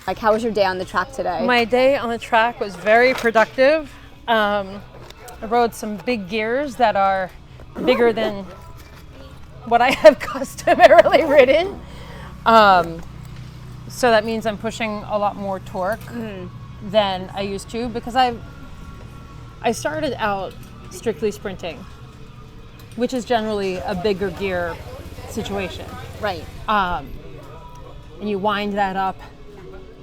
Like, how was your day on the track today? My day on the track was very productive. I rode some big gears that are bigger than what I have customarily ridden. So that means I'm pushing a lot more torque than I used to, because I started out strictly sprinting, which is generally a bigger gear situation. Right. And you wind that up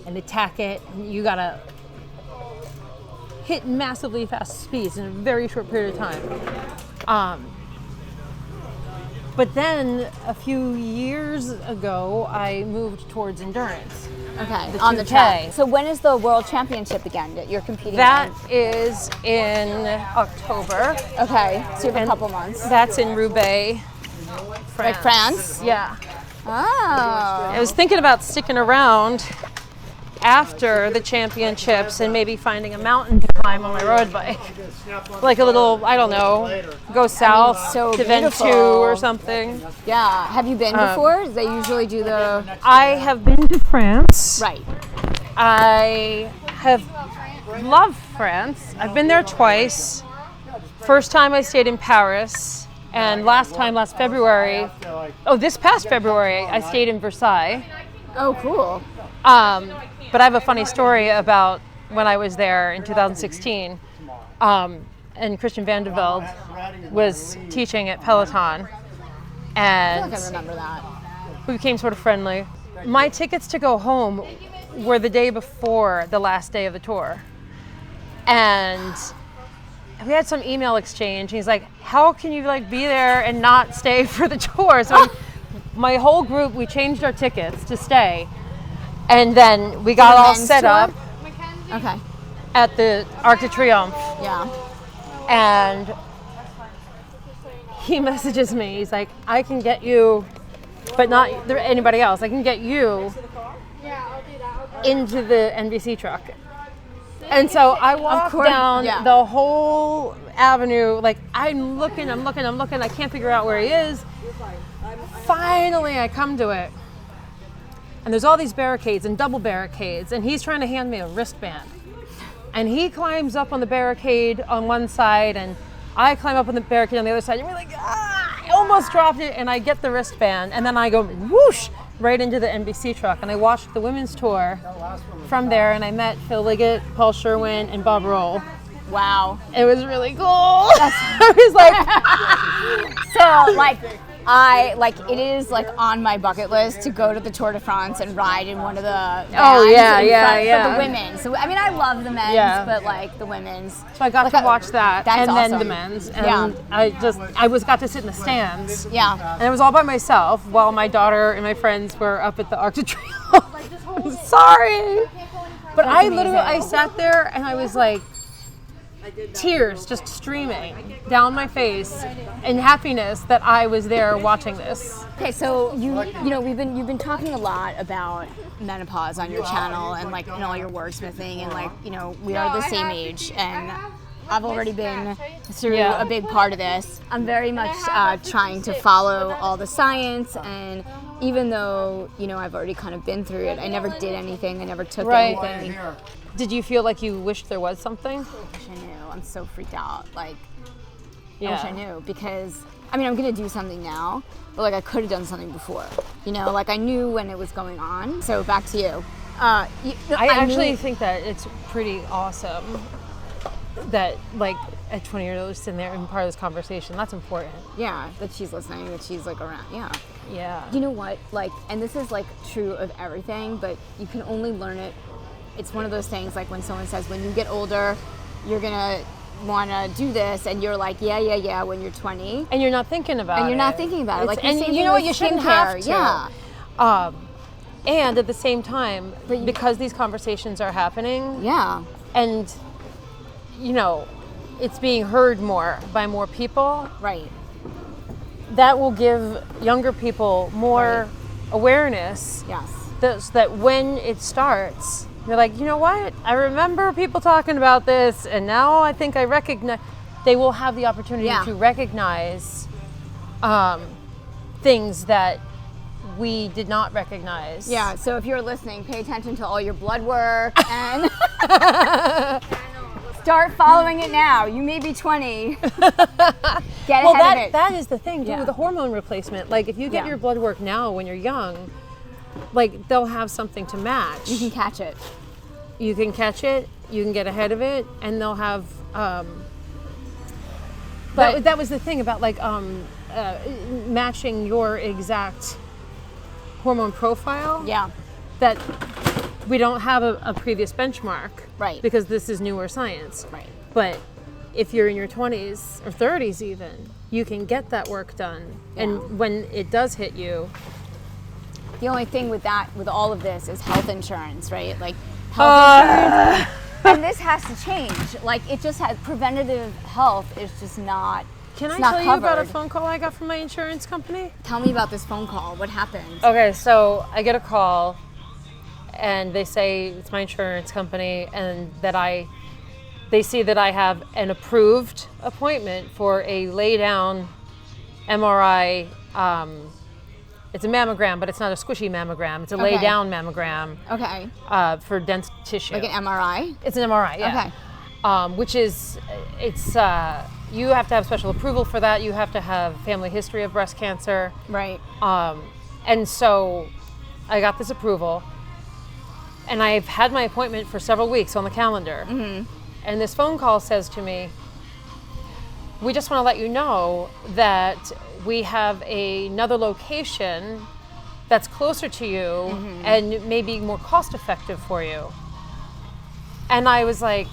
and attack it, and you gotta hit massively fast speeds in a very short period of time. But then a few years ago, I moved towards endurance. Okay, the on the 2K. track. So when is the World Championship again that you're competing That in? is in October. Okay, so you have a couple months. That's in Roubaix, France. Like France? Yeah. Oh. I was thinking about sticking around after the championships and maybe finding a mountain to climb on my road bike. Like a little, I don't know, go south so to beautiful. Ventoux or something. Yeah. Have you been before? They usually do the... I have been to France. Right. I have loved France. I've been there twice. First time I stayed in Paris, and last February, this past February, I stayed in Versailles. Oh, cool. But I have a funny story about when I was there in 2016, and Christian Van der Velde was teaching at Peloton, and I feel like I remember that. we became sort of friendly. My tickets to go home were the day before the last day of the tour, and we had some email exchange. He's like, "How can you be there and not stay for the tour?" So my whole group, we changed our tickets to stay. And then we got all set up at the Arc de Triomphe. Yeah. And he messages me. He's like, "I can get you, but not anybody else. I can get you into the NBC truck." And so I walked down the whole avenue. Like, I'm looking. I can't figure out where he is. Finally, I come to it. And there's all these barricades and double barricades, and he's trying to hand me a wristband. And he climbs up on the barricade on one side, and I climb up on the barricade on the other side. And we're like, I almost dropped it, and I get the wristband, and then I go whoosh right into the NBC truck. And I watched the women's tour from there, and I met Phil Liggett, Paul Sherwin, and Bob Roll. Wow. It was really cool. I was like, it is on my bucket list to go to the Tour de France and ride in one of the vans for the women. So I mean, I love the men's, but the women's. So I got to watch that, and awesome. then the men's, and I got to sit in the stands. Yeah. And it was all by myself while my daughter and my friends were up at the Arc de Triomphe. Sorry, but I sat there and I was like, tears just streaming down my face in happiness that I was there watching this. Okay, so you've been talking a lot about menopause on your channel and in all your wordsmithing, and we are the same age, and I've already been through a big part of this. I'm very much trying to follow all the science, and even though I've already kind of been through it, I never did anything. I never took anything. Did you feel like you wished there was something? I wish I knew. I'm so freaked out. I wish I knew, because I'm gonna do something now, but I could have done something before. I knew when it was going on. So back to you. I actually think that it's pretty awesome that at 20 years old, sitting there and part of this conversation. That's important. Yeah, that she's listening, that she's around. Yeah. Yeah. You know what? And this is true of everything, but you can only learn it. It's one of those things when someone says, when you get older, you're gonna want to do this, and you're like, yeah, when you're 20. And you're not thinking about it. And you're not thinking about it. And you know what? You shouldn't have to. Yeah. And at the same time, because these conversations are happening. Yeah. And, it's being heard more by more people. Right. That will give younger people more awareness. Yes. That when it starts, you're like, you know what? I remember people talking about this, and now I think I recognize. They will have the opportunity to recognize things that we did not recognize. Yeah, so if you're listening, pay attention to all your blood work and start following it now. You may be 20. Get ahead of it. That is the thing too with the hormone replacement. Like if you get your blood work now when you're young, like they'll have something to match. You can catch it. You can catch it, you can get ahead of it, and they'll have that was the thing about like matching your exact hormone profile. Yeah. That we don't have a previous benchmark. Right. Because this is newer science. Right. But if you're in your 20s or 30s even, you can get that work done. Yeah. And when it does hit you. The only thing with all of this is health insurance, right? Like health insurance. And this has to change. Like it just has, preventative health is just not Can I tell you about a phone call I got from my insurance company? Tell me about this phone call. What happened? Okay, so I get a call and they say it's my insurance company and that they see that I have an approved appointment for a lay down MRI. It's a mammogram, but it's not a squishy mammogram. It's a lay down mammogram. Okay. For dense tissue. Like an MRI? It's an MRI, yeah. Okay. Which is, you have to have special approval for that. You have to have family history of breast cancer. Right. And so I got this approval and I've had my appointment for several weeks on the calendar. Mm-hmm. And this phone call says to me, we just want to let you know that we have another location that's closer to you and maybe more cost effective for you. And I was like,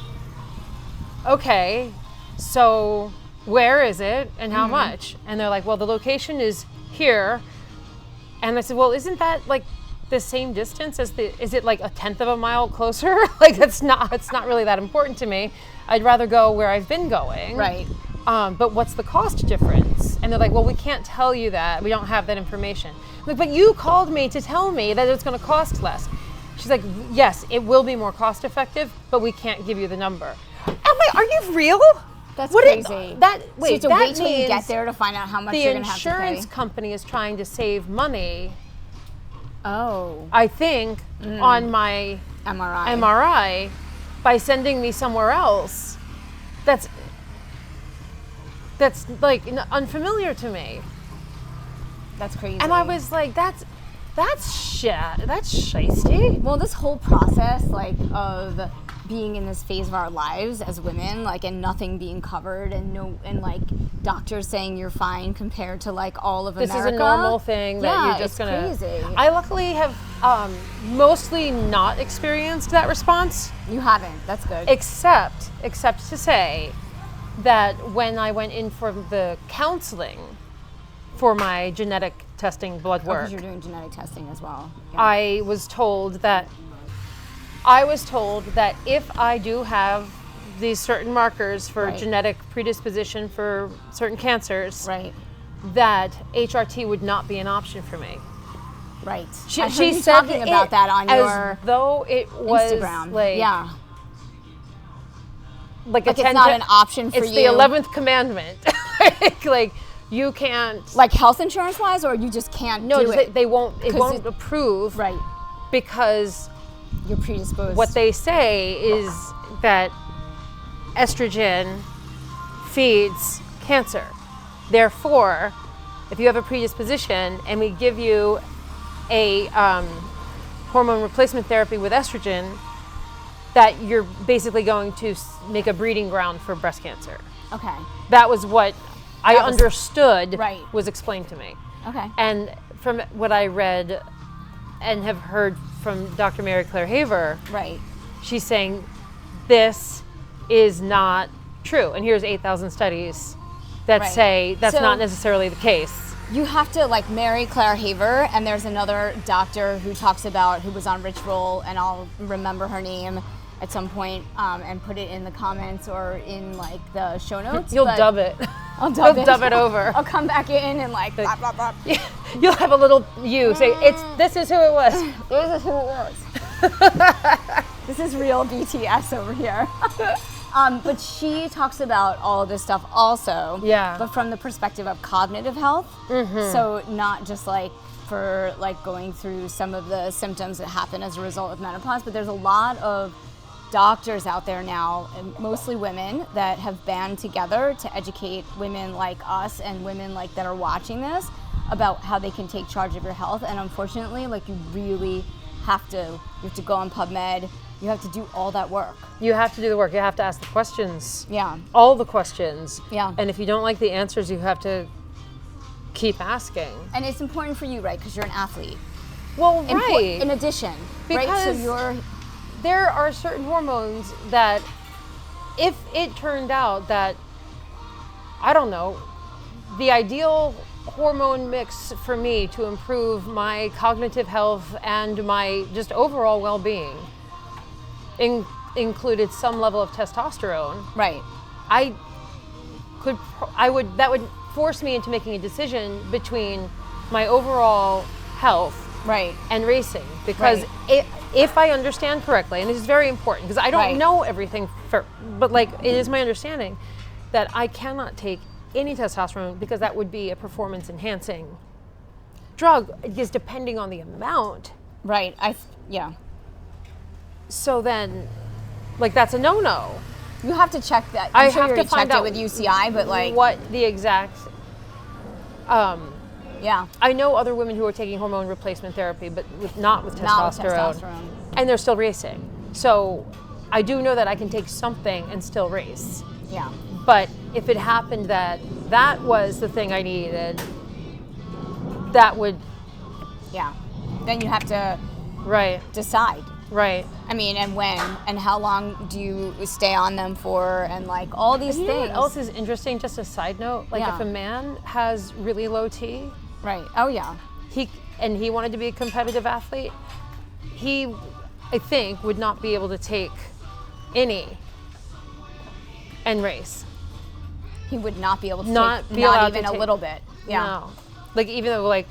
okay, so where is it and how much? And they're like, well, the location is here. And I said, well, isn't that like the same distance as is it like a 1/10 of a mile closer? Like it's not really that important to me. I'd rather go where I've been going. Right. But what's the cost difference? And they're like, well, we can't tell you that. We don't have that information. I'm like, but you called me to tell me that it's going to cost less. She's like, yes, it will be more cost effective, but we can't give you the number. I'm like, are you real? That's crazy. So wait till you get there to find out how much you're going to have to pay. The insurance company is trying to save money. Oh. I think on my MRI by sending me somewhere else. That's like unfamiliar to me. That's crazy. And I was like, that's shit. That's shiesty. Well, this whole process, like, of being in this phase of our lives as women, like, and nothing being covered, and like doctors saying you're fine compared to like all of America. This is a normal thing that you're just gonna. It's crazy. I luckily have mostly not experienced that response. You haven't. That's good. Except to say that when I went in for the counseling for my genetic testing blood work. Because you're doing genetic testing as well. Yeah. I was told that if I do have these certain markers for genetic predisposition for certain cancers, that HRT would not be an option for me. Right. She said talking about that on your as though it was Instagram. Like, like it's not an option for you. It's the 11th commandment. like you can't. Like health insurance wise, or you just can't do it. They won't. It won't approve. Right. Because you're predisposed. What they say is that estrogen feeds cancer. Therefore, if you have a predisposition and we give you a hormone replacement therapy with estrogen, that you're basically going to make a breeding ground for breast cancer. Okay. That was what I understood was explained to me. Okay. And from what I read and have heard from Dr. Mary Claire Haver, she's saying this is not true. And here's 8,000 studies that say that's not necessarily the case. You have to, like Mary Claire Haver, and there's another doctor who talks about, who was on Rich Roll, and I'll remember her name at some point and put it in the comments or in like the show notes. You'll dub it. I'll dub it over. I'll come back in and like blah, blah, blah. You'll have a little say, this is who it was. This is who it was. This is real BTS over here. But she talks about all of this stuff also. Yeah. But from the perspective of cognitive health. Mm-hmm. So not just like for like going through some of the symptoms that happen as a result of menopause, but there's a lot of doctors out there now, and mostly women, that have band together to educate women like us and women like that are watching this about how they can take charge of your health. And unfortunately, like, you really have to go on PubMed. You have to do all that work. You have to do the work. You have to ask the questions. Yeah. All the questions. Yeah. And if you don't like the answers, you have to keep asking. And it's important for you, right? Because you're an athlete. Well, right. In addition, because right? So there are certain hormones that, if it turned out that, I don't know, the ideal hormone mix for me to improve my cognitive health and my just overall well-being included some level of testosterone. Right. That would force me into making a decision between my overall health, right, and racing, because if I understand correctly, and this is very important because I don't know everything, but like, it is my understanding that I cannot take any testosterone because that would be a performance enhancing drug, because depending on the amount. Right. Yeah. So then, like, that's a no-no. You have to check that. I sure have to find out with UCI, but like what the exact. Yeah. I know other women who are taking hormone replacement therapy, but not with testosterone, and they're still racing. So I do know that I can take something and still race. Yeah. But if it happened that that was the thing I needed, that would. Yeah. Then you have to. Right. Decide. Right. I mean, and when, and how long do you stay on them for, and like all these things. You know what else is interesting? Just a side note, like if a man has really low T, right? Oh yeah. He wanted to be a competitive athlete, he, I think, would not be able to take any and race. He would not be able to not take, be not allowed even to a take, little bit. Yeah. No. Like, even though, like,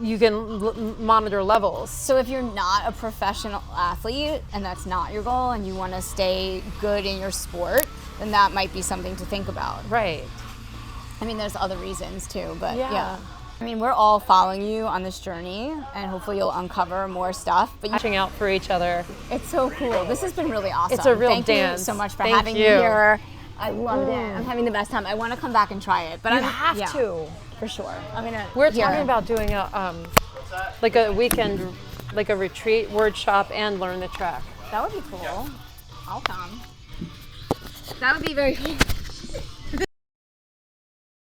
you can monitor levels. So if you're not a professional athlete and that's not your goal and you want to stay good in your sport, then that might be something to think about. Right. I mean, there's other reasons too, but yeah. I mean, we're all following you on this journey, and hopefully you'll uncover more stuff. But watching out for each other. It's so cool. This has been really awesome. It's a real dance. Thank you so much for having me here. I loved it. I'm having the best time. I want to come back and try it, but you have to. For sure. We're talking about doing a like a weekend, like a retreat, workshop, and learn the track. That would be cool. I'll come. That would be very cool.